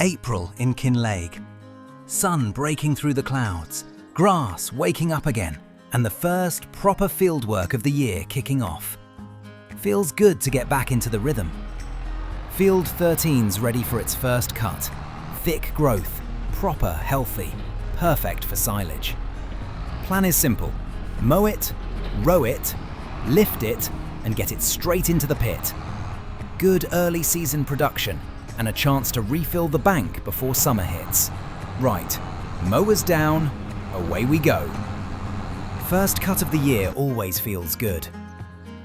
April in Kinlaig. Sun breaking through the clouds, grass waking up again, and the first proper fieldwork of the year kicking off. Feels good to get back into the rhythm. Field 13's ready for its first cut. Thick growth, proper, healthy, perfect for silage. Plan is simple. Mow it, row it, lift it, and get it straight into the pit. Good early season production and a chance to refill the bank before summer hits. Right, mowers down, away we go. First cut of the year always feels good.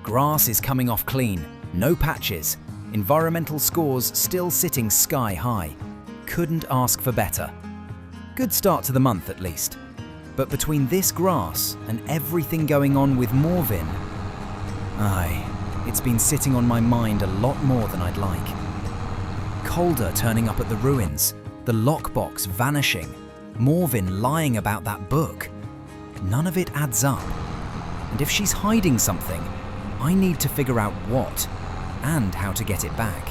Grass is coming off clean, no patches, environmental scores still sitting sky high. Couldn't ask for better. Good start to the month at least. But between this grass and everything going on with Morvin, it's been sitting on my mind a lot more than I'd like. Calder turning up at the ruins, the lockbox vanishing, Morvin lying about that book. None of it adds up. And if she's hiding something, I need to figure out what and how to get it back.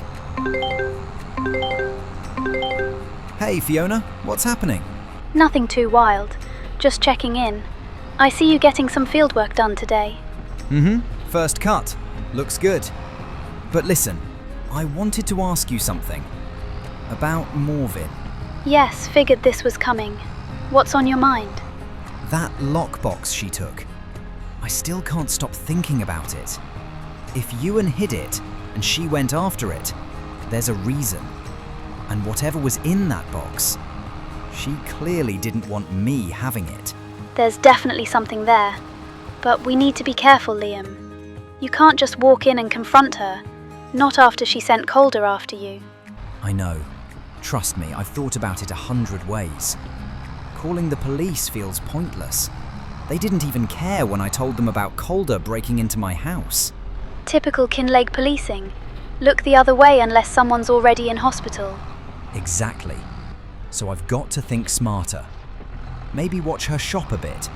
Hey Fiona, what's happening? Nothing too wild. Just checking in. I see you getting some fieldwork done today. First cut. Looks good. But listen, I wanted to ask you something. About Morvin. Yes, figured this was coming. What's on your mind? That lockbox she took. I still can't stop thinking about it. If Ewan hid it and she went after it, there's a reason. And whatever was in that box, she clearly didn't want me having it. There's definitely something there. But we need to be careful, Liam. You can't just walk in and confront her. Not after she sent Calder after you. I know. Trust me, I've thought about it 100 ways. Calling the police feels pointless. They didn't even care when I told them about Calder breaking into my house. Typical Kinlaig policing. Look the other way unless someone's already in hospital. Exactly. So I've got to think smarter. Maybe watch her shop a bit.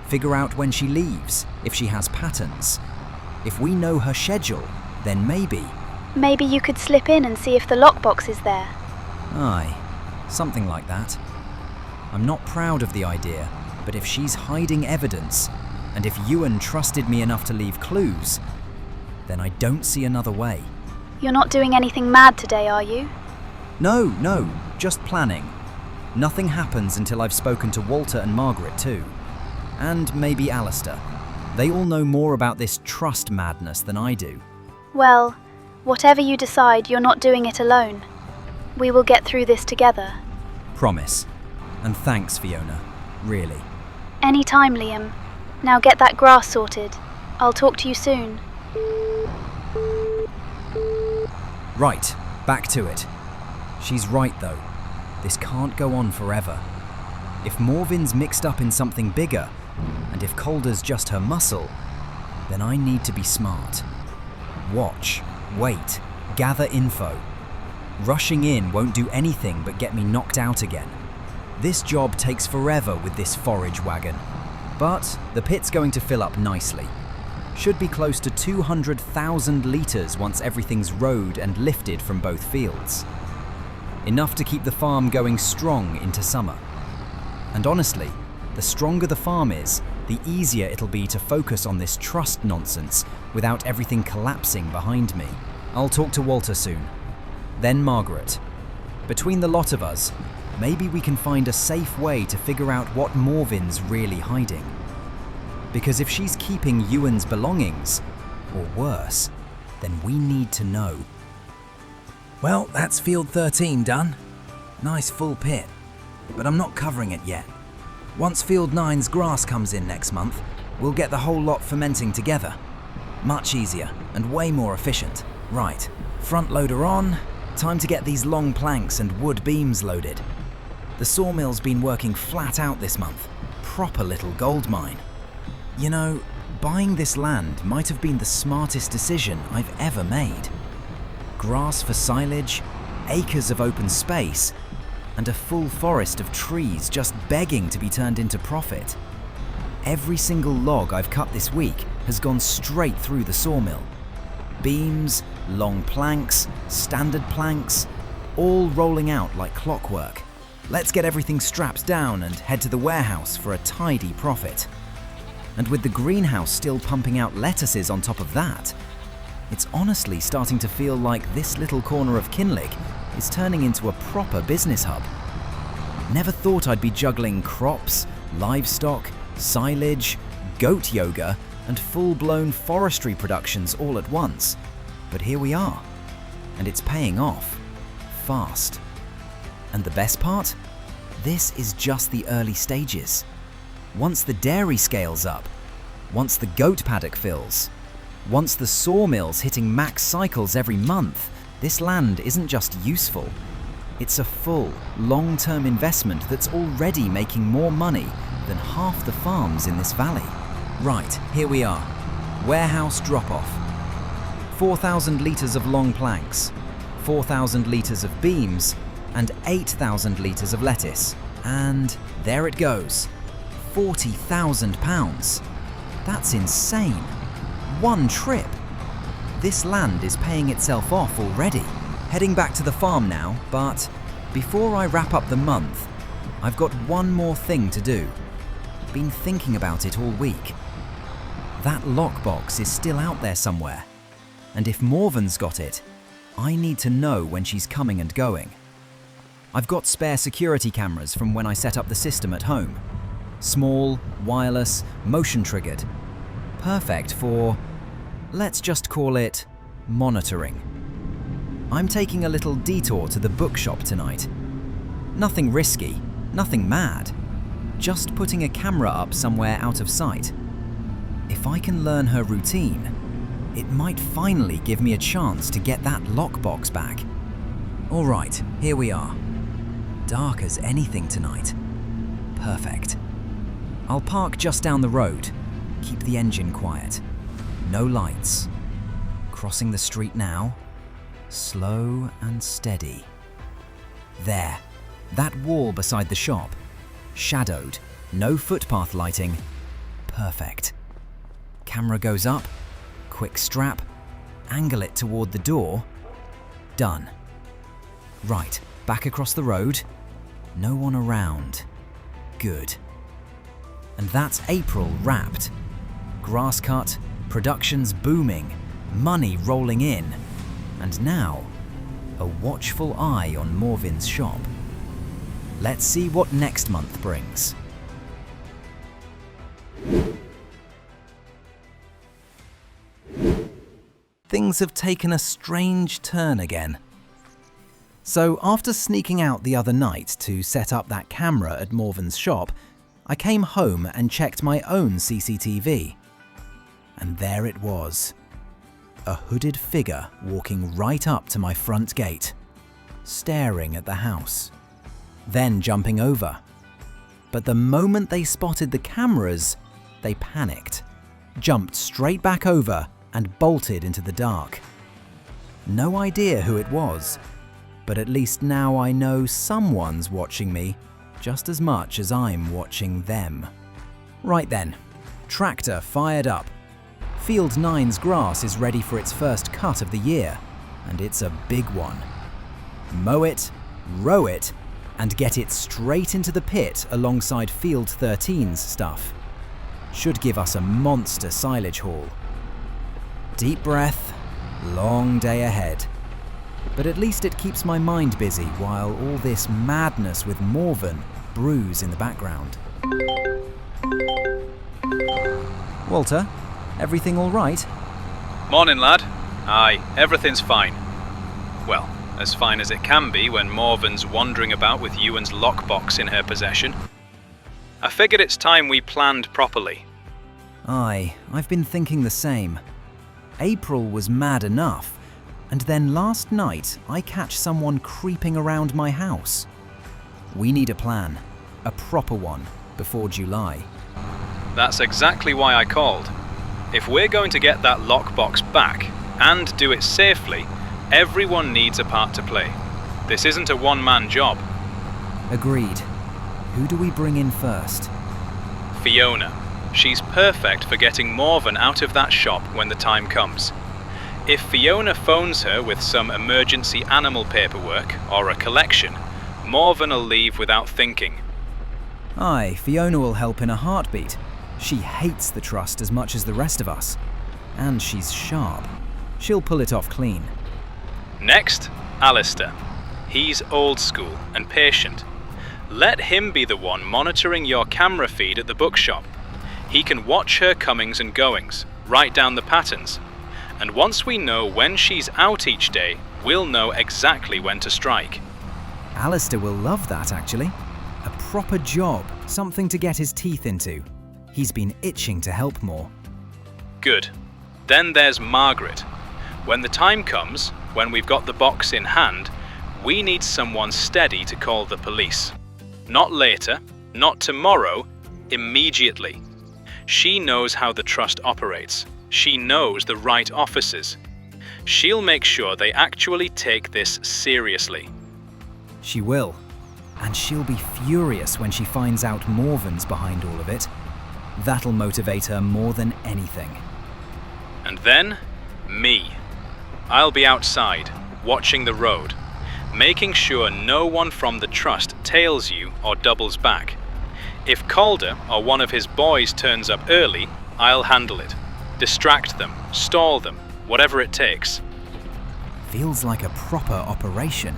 Figure out when she leaves, if she has patterns. If we know her schedule, then maybe... Maybe you could slip in and see if the lockbox is there. Aye, something like that. I'm not proud of the idea, but if she's hiding evidence, and if Ewan trusted me enough to leave clues, then I don't see another way. You're not doing anything mad today, are you? No, just planning. Nothing happens until I've spoken to Walter and Margaret too. And maybe Alistair. They all know more about this trust madness than I do. Well, whatever you decide, you're not doing it alone. We will get through this together. Promise. And thanks, Fiona. Really. Anytime, Liam. Now get that grass sorted. I'll talk to you soon. Right, back to it. She's right though. This can't go on forever. If Morvin's mixed up in something bigger, and if Calder's just her muscle, then I need to be smart. Watch, wait, gather info. Rushing in won't do anything but get me knocked out again. This job takes forever with this forage wagon. But the pit's going to fill up nicely. Should be close to 200,000 litres once everything's rowed and lifted from both fields. Enough to keep the farm going strong into summer. And honestly, the stronger the farm is, the easier it'll be to focus on this trust nonsense without everything collapsing behind me. I'll talk to Walter soon. Then Margaret. Between the lot of us, maybe we can find a safe way to figure out what Morvin's really hiding. Because if she's keeping Ewan's belongings, or worse, then we need to know. Well, that's field 13 done. Nice full pit, but I'm not covering it yet. Once field 9's grass comes in next month, we'll get the whole lot fermenting together. Much easier and way more efficient. Right, front loader on. Time to get these long planks and wood beams loaded. The sawmill's been working flat out this month. Proper little gold mine. You know, buying this land might have been the smartest decision I've ever made. Grass for silage, acres of open space, and a full forest of trees just begging to be turned into profit. Every single log I've cut this week has gone straight through the sawmill. Beams, long planks, standard planks, all rolling out like clockwork. Let's get everything strapped down and head to the warehouse for a tidy profit. And with the greenhouse still pumping out lettuces on top of that, it's honestly starting to feel like this little corner of Kinlaig is turning into a proper business hub. Never thought I'd be juggling crops, livestock, silage, goat yoga, and full-blown forestry productions all at once. But here we are, and it's paying off, fast. And the best part? This is just the early stages. Once the dairy scales up, once the goat paddock fills, once the sawmill's hitting max cycles every month, this land isn't just useful. It's a full, long-term investment that's already making more money than half the farms in this valley. Right, here we are. Warehouse drop-off. 4,000 litres of long planks, 4,000 litres of beams, and 8,000 litres of lettuce. And there it goes. £40,000. That's insane. One trip. This land is paying itself off already. Heading back to the farm now, but before I wrap up the month, I've got one more thing to do. Been thinking about it all week. That lockbox is still out there somewhere, and if Morven's got it, I need to know when she's coming and going. I've got spare security cameras from when I set up the system at home. Small, wireless, motion-triggered. Perfect for, let's just call it, monitoring. I'm taking a little detour to the bookshop tonight. Nothing risky, nothing mad. Just putting a camera up somewhere out of sight. If I can learn her routine, it might finally give me a chance to get that lockbox back. All right, here we are. Dark as anything tonight. Perfect. I'll park just down the road. Keep the engine quiet. No lights. Crossing the street now. Slow and steady. There. That wall beside the shop. Shadowed. No footpath lighting. Perfect. Camera goes up. Quick strap. Angle it toward the door. Done. Right. Back across the road. No one around. Good. And that's April wrapped. Grass cut, production's booming, money rolling in, and now, a watchful eye on Morven's shop. Let's see what next month brings. Things have taken a strange turn again. So after sneaking out the other night to set up that camera at Morven's shop, I came home and checked my own CCTV. And there it was. A hooded figure walking right up to my front gate, staring at the house, then jumping over. But the moment they spotted the cameras, they panicked, jumped straight back over and bolted into the dark. No idea who it was, but at least now I know someone's watching me just as much as I'm watching them. Right then, tractor fired up. Field 9's grass is ready for its first cut of the year, and it's a big one. Mow it, row it, and get it straight into the pit alongside Field 13's stuff. Should give us a monster silage haul. Deep breath, long day ahead. But at least it keeps my mind busy while all this madness with Morven brews in the background. Walter, everything all right? Morning, lad. Aye, everything's fine. Well, as fine as it can be when Morven's wandering about with Ewan's lockbox in her possession. I figured it's time we planned properly. Aye, I've been thinking the same. April was mad enough, and then last night I catch someone creeping around my house. We need a plan, a proper one, before July. That's exactly why I called. If we're going to get that lockbox back, and do it safely, everyone needs a part to play. This isn't a one-man job. Agreed. Who do we bring in first? Fiona. She's perfect for getting Morven out of that shop when the time comes. If Fiona phones her with some emergency animal paperwork or a collection, Morven'll leave without thinking. Aye, Fiona will help in a heartbeat. She hates the trust as much as the rest of us. And she's sharp. She'll pull it off clean. Next, Alistair. He's old school and patient. Let him be the one monitoring your camera feed at the bookshop. He can watch her comings and goings, write down the patterns. And once we know when she's out each day, we'll know exactly when to strike. Alistair will love that, actually. A proper job, something to get his teeth into. He's been itching to help more. Good. Then there's Margaret. When the time comes, when we've got the box in hand, we need someone steady to call the police. Not later, not tomorrow, immediately. She knows how the trust operates. She knows the right officers. She'll make sure they actually take this seriously. She will. And she'll be furious when she finds out Morven's behind all of it. That'll motivate her more than anything. And then, me. I'll be outside, watching the road, making sure no one from the trust tails you or doubles back. If Calder or one of his boys turns up early, I'll handle it. Distract them, stall them, whatever it takes. Feels like a proper operation.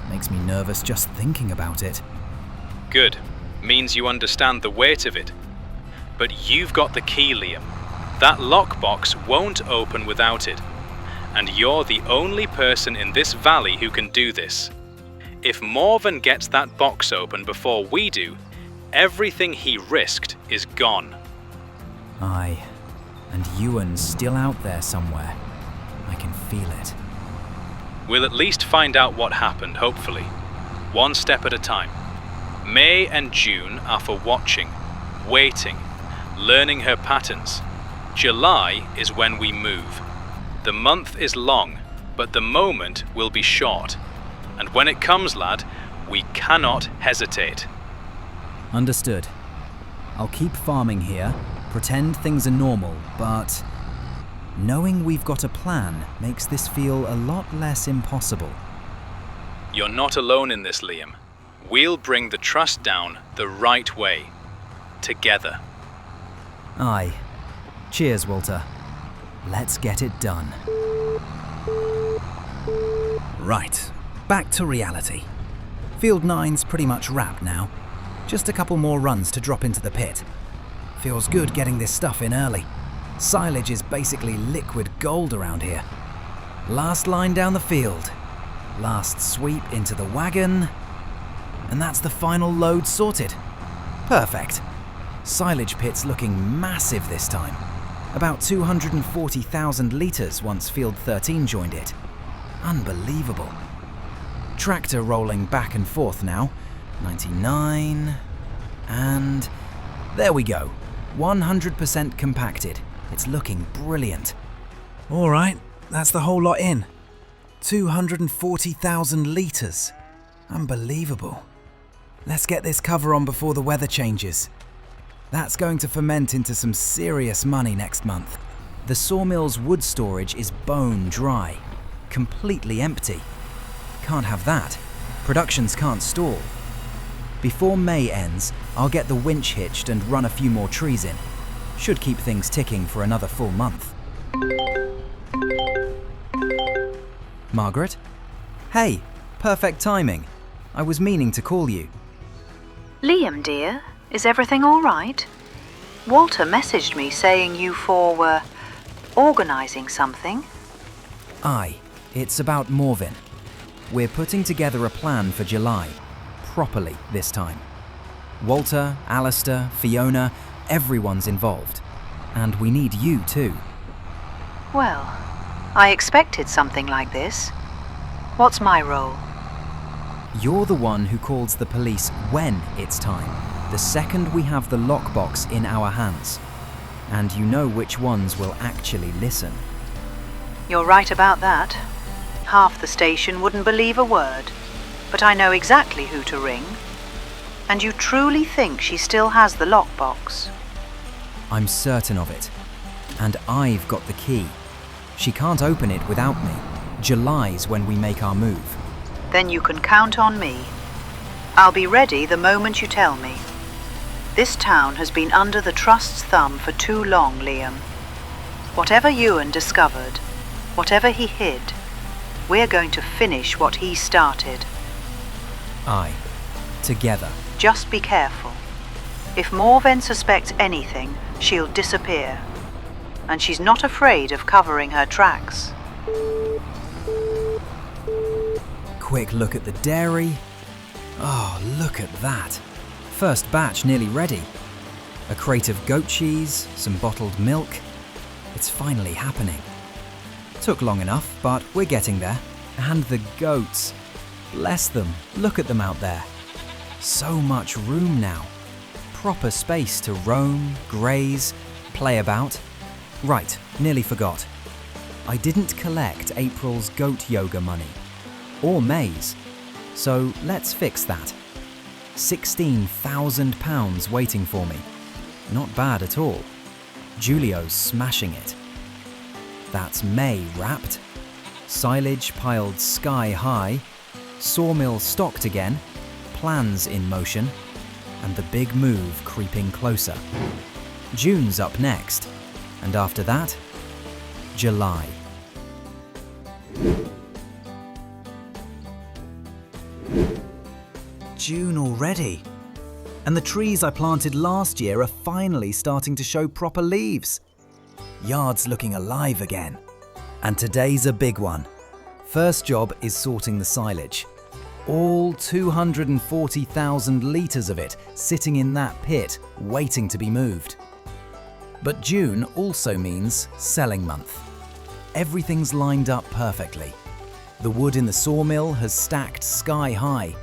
Makes me nervous just thinking about it. Good. Means you understand the weight of it. But you've got the key, Liam. That lockbox won't open without it. And you're the only person in this valley who can do this. If Morven gets that box open before we do, everything he risked is gone. Aye. And Ewan's still out there somewhere. I can feel it. We'll at least find out what happened, hopefully. One step at a time. May and June are for watching, waiting, learning her patterns. July is when we move. The month is long, but the moment will be short. And when it comes, lad, we cannot hesitate. Understood. I'll keep farming here, pretend things are normal, but knowing we've got a plan makes this feel a lot less impossible. You're not alone in this, Liam. We'll bring the trust down the right way. Together. Aye. Cheers, Walter. Let's get it done. Right. Back to reality. Field 9's pretty much wrapped now. Just a couple more runs to drop into the pit. Feels good getting this stuff in early. Silage is basically liquid gold around here. Last line down the field. Last sweep into the wagon. And that's the final load sorted. Perfect. Silage pit's looking massive this time. About 240,000 litres once Field 13 joined it. Unbelievable. Tractor rolling back and forth now. 99. And there we go. 100% compacted. It's looking brilliant. All right, that's the whole lot in. 240,000 litres. Unbelievable. Let's get this cover on before the weather changes. That's going to ferment into some serious money next month. The sawmill's wood storage is bone dry, completely empty. Can't have that. Productions can't stall. Before May ends, I'll get the winch hitched and run a few more trees in. Should keep things ticking for another full month. Margaret? Hey, perfect timing. I was meaning to call you. Liam, dear, is everything all right? Walter messaged me saying you four were organising something. Aye, it's about Morven. We're putting together a plan for July, properly this time. Walter, Alistair, Fiona, everyone's involved. And we need you too. Well, I expected something like this. What's my role? You're the one who calls the police when it's time, the second we have the lockbox in our hands. And you know which ones will actually listen. You're right about that. Half the station wouldn't believe a word. But I know exactly who to ring. And you truly think she still has the lockbox? I'm certain of it. And I've got the key. She can't open it without me. July's when we make our move. Then you can count on me. I'll be ready the moment you tell me. This town has been under the Trust's thumb for too long, Liam. Whatever Ewan discovered, whatever he hid, we're going to finish what he started. Aye. Together. Just be careful. If Morven suspects anything, she'll disappear. And she's not afraid of covering her tracks. Quick look at the dairy. Oh, look at that. First batch nearly ready. A crate of goat cheese, some bottled milk. It's finally happening. Took long enough, but we're getting there. And the goats. Bless them, look at them out there. So much room now. Proper space to roam, graze, play about. Right, nearly forgot. I didn't collect April's goat yoga money. Or May's. So let's fix that. £16,000 waiting for me. Not bad at all. Julio's smashing it. That's May wrapped. Silage piled sky high. Sawmill stocked again. Plans in motion. And the big move creeping closer. June's up next. And after that, July. June already. And the trees I planted last year are finally starting to show proper leaves. Yard's looking alive again. And today's a big one. First job is sorting the silage. All 240,000 litres of it sitting in that pit, waiting to be moved. But June also means selling month. Everything's lined up perfectly. The wood in the sawmill has stacked sky high.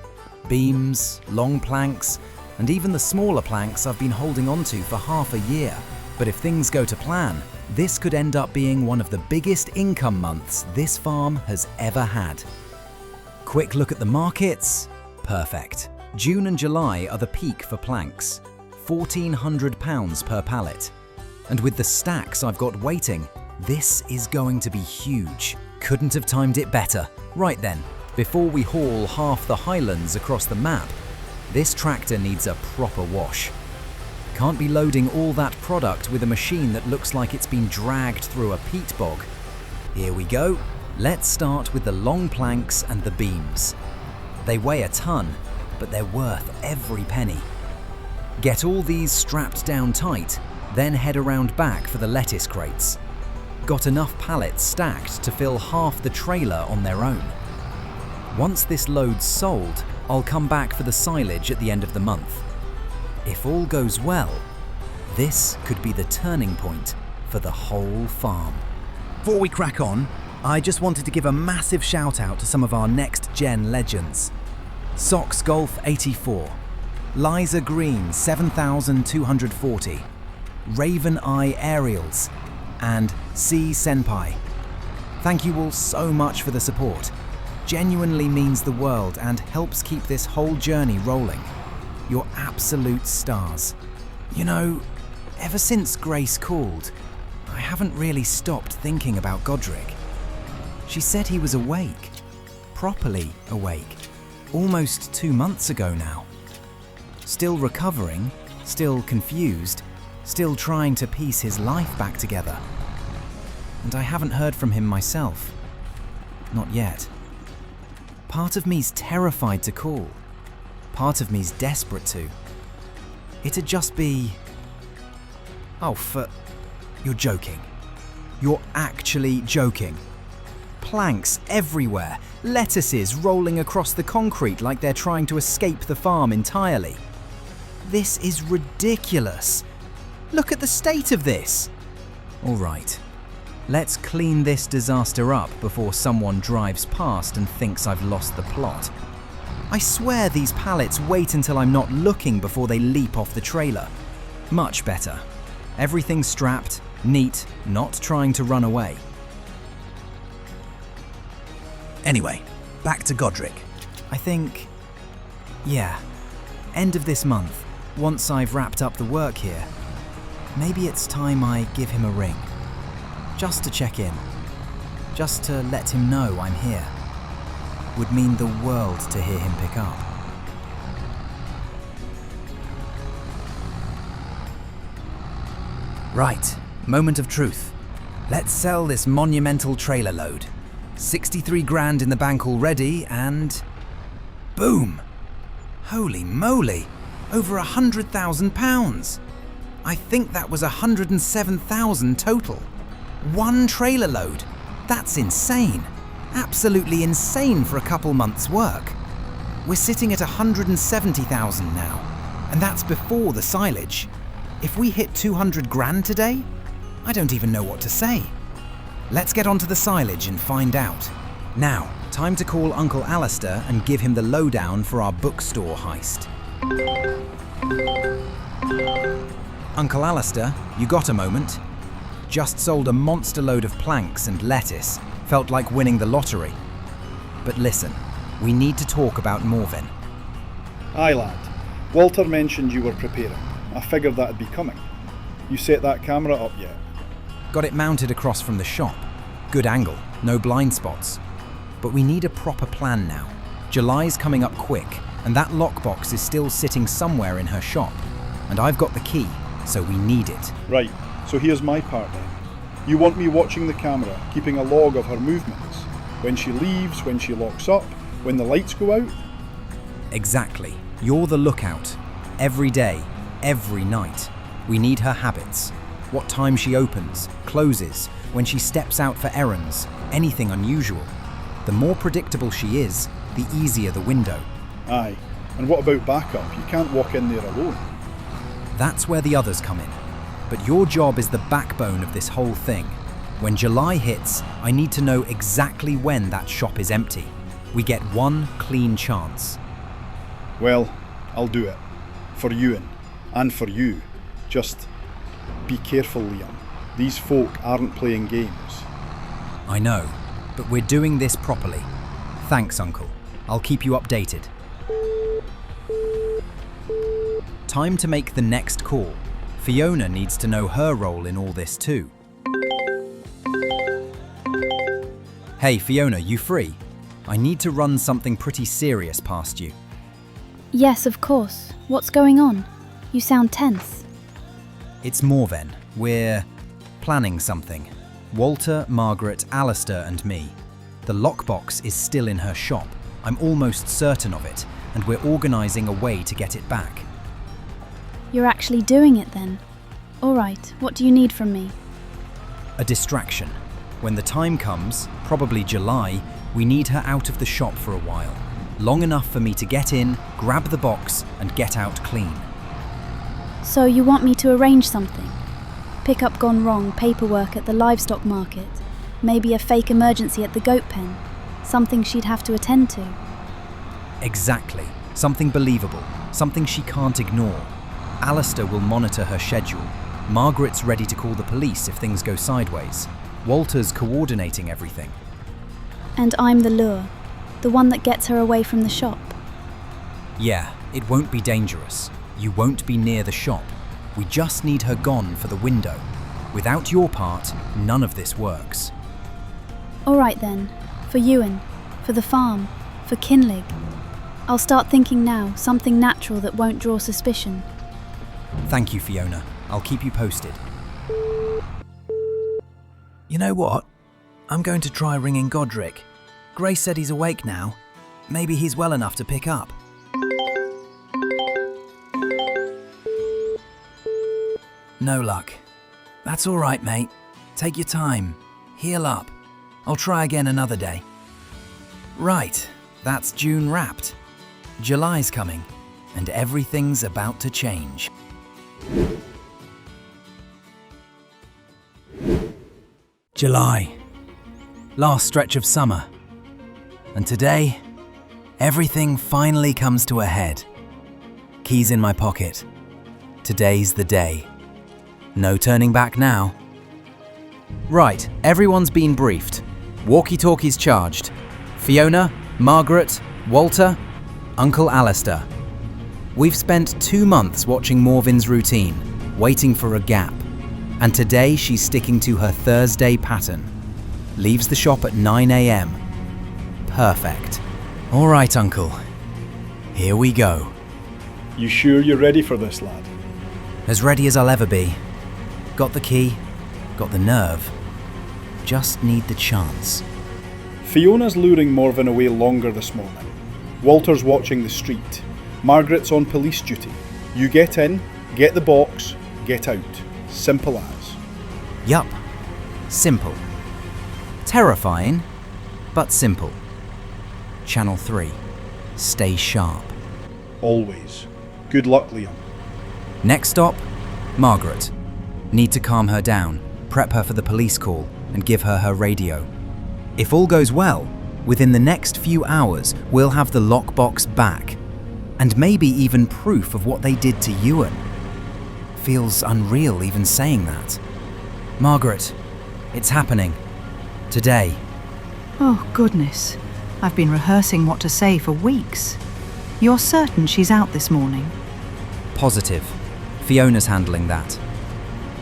Beams, long planks, and even the smaller planks I've been holding onto for half a year. But if things go to plan, this could end up being one of the biggest income months this farm has ever had. Quick look at the markets. Perfect. June and July are the peak for planks. £1,400 per pallet. And with the stacks I've got waiting, this is going to be huge. Couldn't have timed it better. Right then, before we haul half the Highlands across the map, this tractor needs a proper wash. Can't be loading all that product with a machine that looks like it's been dragged through a peat bog. Here we go. Let's start with the long planks and the beams. They weigh a ton, but they're worth every penny. Get all these strapped down tight, then head around back for the lettuce crates. Got enough pallets stacked to fill half the trailer on their own. Once this load's sold, I'll come back for the silage at the end of the month. If all goes well, this could be the turning point for the whole farm. Before we crack on, I just wanted to give a massive shout out to some of our next-gen legends. Sox Golf 84, Liza Green 7240, Raven Eye Aerials, and C Senpai. Thank you all so much for the support. Genuinely means the world and helps keep this whole journey rolling. You're absolute stars. You know, ever since Grace called, I haven't really stopped thinking about Godric. She said he was awake, properly awake, almost 2 months ago now. Still recovering, still confused, still trying to piece his life back together. And I haven't heard from him myself. Not yet. Part of me's terrified to call. Part of me's desperate to. It'd just be... Oh, You're joking. You're actually joking. Planks everywhere, lettuces rolling across the concrete like they're trying to escape the farm entirely. This is ridiculous. Look at the state of this. All right. Let's clean this disaster up before someone drives past and thinks I've lost the plot. I swear these pallets wait until I'm not looking before they leap off the trailer. Much better. Everything's strapped, neat, not trying to run away. Anyway, back to Godric. I think... yeah, end of this month, once I've wrapped up the work here, maybe it's time I give him a ring. Just to check in. just to let him know I'm here. Would mean the world to hear him pick up. Right, moment of truth. Let's sell this monumental trailer load. 63 grand in the bank already, and boom! Holy moly, over £100,000. I think that was 107,000 total. One trailer load. That's insane. Absolutely insane for a couple months' work. We're sitting at 170,000 now, and that's before the silage. If we hit 200 grand today, I don't even know what to say. Let's get onto the silage and find out. Now, time to call Uncle Alistair and give him the lowdown for our bookstore heist. Uncle Alistair, you got a moment? Just sold a monster load of planks and lettuce. Felt like winning the lottery. But listen, we need to talk about Morven. Aye, lad. Walter mentioned you were preparing. I figured that'd be coming. You set that camera up yet? Got it mounted across from the shop. Good angle, no blind spots. But we need a proper plan now. July's coming up quick, and that lockbox is still sitting somewhere in her shop. And I've got the key, so we need it. Right, so here's my part then. You want me watching the camera, keeping a log of her movements? When she leaves, when she locks up, when the lights go out? Exactly. You're the lookout. Every day, every night. We need her habits. What time she opens, closes, when she steps out for errands, anything unusual. The more predictable she is, the easier the window. Aye, and what about backup? You can't walk in there alone. That's where the others come in. But your job is the backbone of this whole thing. When July hits, I need to know exactly when that shop is empty. We get one clean chance. Well, I'll do it. For Ewan, and for you. Just be careful, Liam. These folk aren't playing games. I know, but we're doing this properly. Thanks, Uncle. I'll keep you updated. Time to make the next call. Fiona needs to know her role in all this too. Hey Fiona, you free? I need to run something pretty serious past you. Yes, of course. What's going on? You sound tense. It's Morven. We're planning something. Walter, Margaret, Alistair and me. The lockbox is still in her shop. I'm almost certain of it, and we're organising a way to get it back. You're actually doing it then? All right, what do you need from me? A distraction. When the time comes, probably July, we need her out of the shop for a while. Long enough for me to get in, grab the box and get out clean. So you want me to arrange something? Pick up gone wrong paperwork at the livestock market, maybe a fake emergency at the goat pen, something she'd have to attend to. Exactly. Something believable, something she can't ignore. Alistair will monitor her schedule. Margaret's ready to call the police if things go sideways. Walter's coordinating everything. And I'm the lure, the one that gets her away from the shop. Yeah, it won't be dangerous. You won't be near the shop. We just need her gone for the window. Without your part, none of this works. All right then, for Ewan, for the farm, for Kinlaig. I'll start thinking now, something natural that won't draw suspicion. Thank you, Fiona. I'll keep you posted. You know what? I'm going to try ringing Godric. Grace said he's awake now. Maybe he's well enough to pick up. No luck. That's all right, mate. Take your time. Heal up. I'll try again another day. Right, that's June wrapped. July's coming, and everything's about to change. July. Last stretch of summer. And today, everything finally comes to a head. Keys in my pocket. Today's the day. No turning back now. Right, everyone's been briefed. Walkie-talkies charged. Fiona, Margaret, Walter, Uncle Alistair. We've spent 2 months watching Morven's routine, waiting for a gap. And today she's sticking to her Thursday pattern. Leaves the shop at 9 a.m. Perfect. All right, Uncle. Here we go. You sure you're ready for this, lad? As ready as I'll ever be. Got the key, got the nerve. Just need the chance. Fiona's luring Morven away longer this morning. Walter's watching the street. Margaret's on police duty. You get in, get the box, get out. Simple as. Yup. Simple. Terrifying, but simple. Channel 3. Stay sharp. Always. Good luck, Liam. Next stop, Margaret. Need to calm her down, prep her for the police call, and give her her radio. If all goes well, within the next few hours, we'll have the lockbox back. And maybe even proof of what they did to Ewan. Feels unreal even saying that. Margaret, it's happening. Today. Oh, goodness. I've been rehearsing what to say for weeks. You're certain she's out this morning? Positive. Fiona's handling that.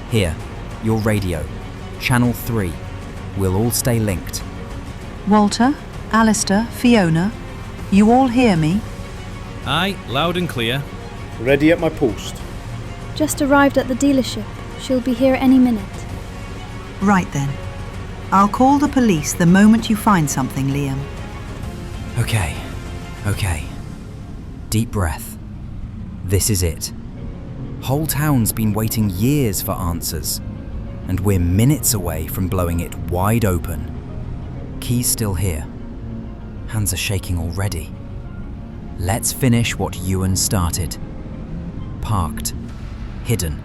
Here, your radio. Channel 3. We'll all stay linked. Walter, Alistair, Fiona, you all hear me? Aye, loud and clear. Ready at my post. Just arrived at the dealership. She'll be here any minute. Right then. I'll call the police the moment you find something, Liam. Okay. Deep breath. This is it. Whole town's been waiting years for answers, and we're minutes away from blowing it wide open. Key's still here. Hands are shaking already. Let's finish what Ewan started. Parked. Hidden.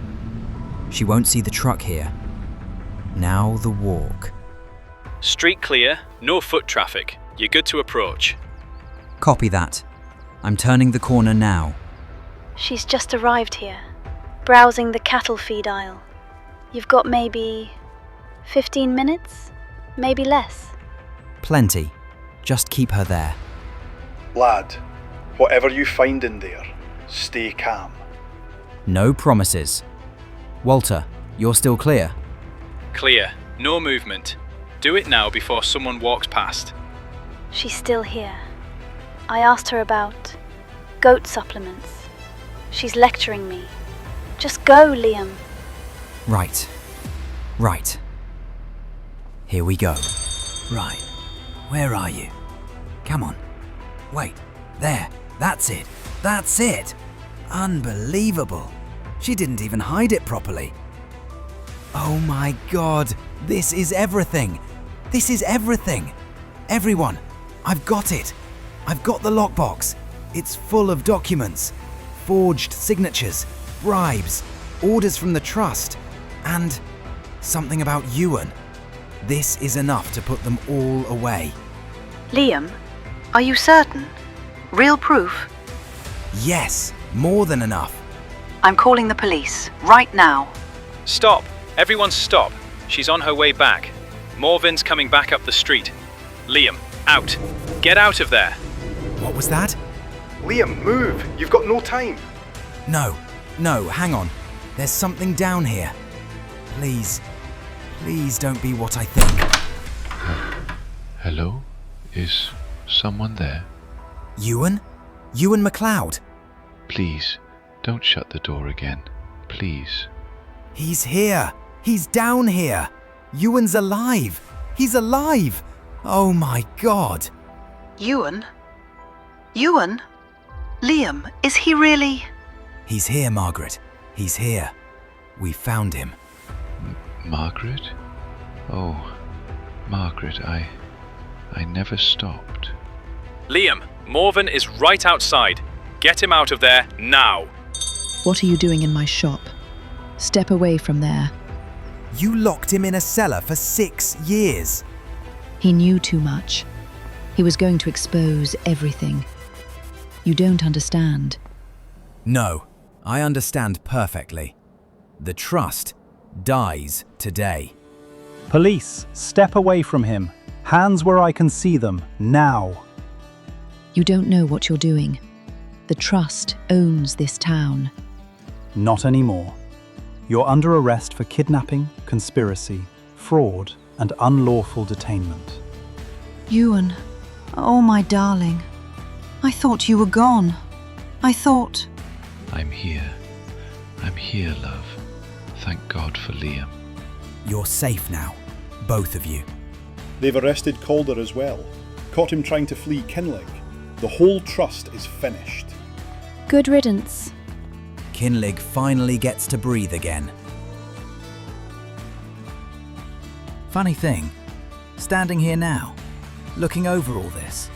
She won't see the truck here. Now the walk. Street clear, no foot traffic. You're good to approach. Copy that. I'm turning the corner now. She's just arrived here, browsing the cattle feed aisle. You've got maybe 15 minutes? Maybe less. Plenty. Just keep her there. Lad, whatever you find in there, stay calm. No promises. Walter, you're still clear? Clear, no movement. Do it now before someone walks past. She's still here. I asked her about goat supplements. She's lecturing me. Just go, Liam. Right. Here we go. Right. Where are you? Come on. Wait. There. That's it. Unbelievable. She didn't even hide it properly. Oh my God. This is everything. Everyone, I've got it. I've got the lockbox. It's full of documents, forged signatures, bribes, orders from the trust, and something about Ewan. This is enough to put them all away. Liam, are you certain? Real proof? Yes, more than enough. I'm calling the police, right now. Stop! Everyone stop! She's on her way back. Morven's coming back up the street. Liam, out! Get out of there! What was that? Liam, move! You've got no time. No, hang on. There's something down here. Please don't be what I think. Hello? Is someone there? Ewan? Ewan MacLeod? Please, don't shut the door again. Please. He's here. He's down here. Ewan's alive. He's alive. Oh my God. Ewan? Liam, is he really? He's here, Margaret. He's here. We found him. Margaret? Oh, Margaret, I never stopped. Liam, Morven is right outside. Get him out of there now. What are you doing in my shop? Step away from there. You locked him in a cellar for 6 years. He knew too much. He was going to expose everything. You don't understand. No, I understand perfectly. The trust dies today. Police, step away from him. Hands where I can see them, now. You don't know what you're doing. The trust owns this town. Not anymore. You're under arrest for kidnapping, conspiracy, fraud, and unlawful detainment. Ewan, oh my darling. I thought you were gone. I thought... I'm here. I'm here, love. Thank God for Liam. You're safe now, both of you. They've arrested Calder as well. Caught him trying to flee Kinlaig. The whole trust is finished. Good riddance. Kinlaig finally gets to breathe again. Funny thing, standing here now, looking over all this,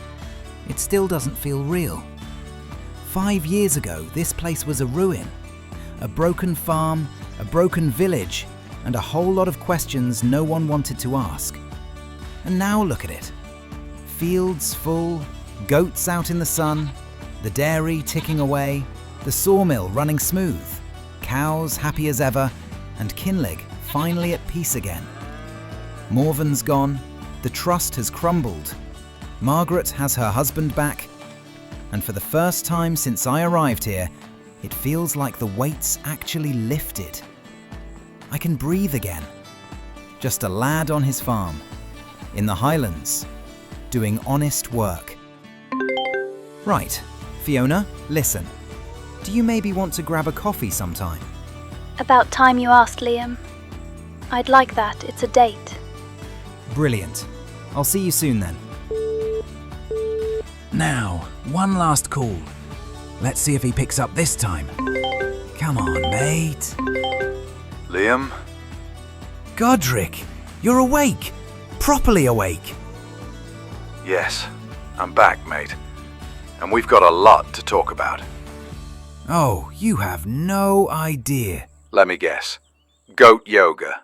it still doesn't feel real. 5 years ago, this place was a ruin. A broken farm, a broken village, and a whole lot of questions no one wanted to ask. And now look at it. Fields full, goats out in the sun, the dairy ticking away, the sawmill running smooth, cows happy as ever, and Kinlaig finally at peace again. Morven's gone, the trust has crumbled, Margaret has her husband back, and for the first time since I arrived here, it feels like the weight's actually lifted. I can breathe again. Just a lad on his farm, in the Highlands, doing honest work. Right, Fiona, listen. Do you maybe want to grab a coffee sometime? About time you asked, Liam. I'd like that. It's a date. Brilliant. I'll see you soon then. Now, one last call. Let's see if he picks up this time. Come on, mate. Liam? Godric, you're awake. Properly awake. Yes, I'm back, mate. And we've got a lot to talk about. Oh, you have no idea. Let me guess. Goat yoga.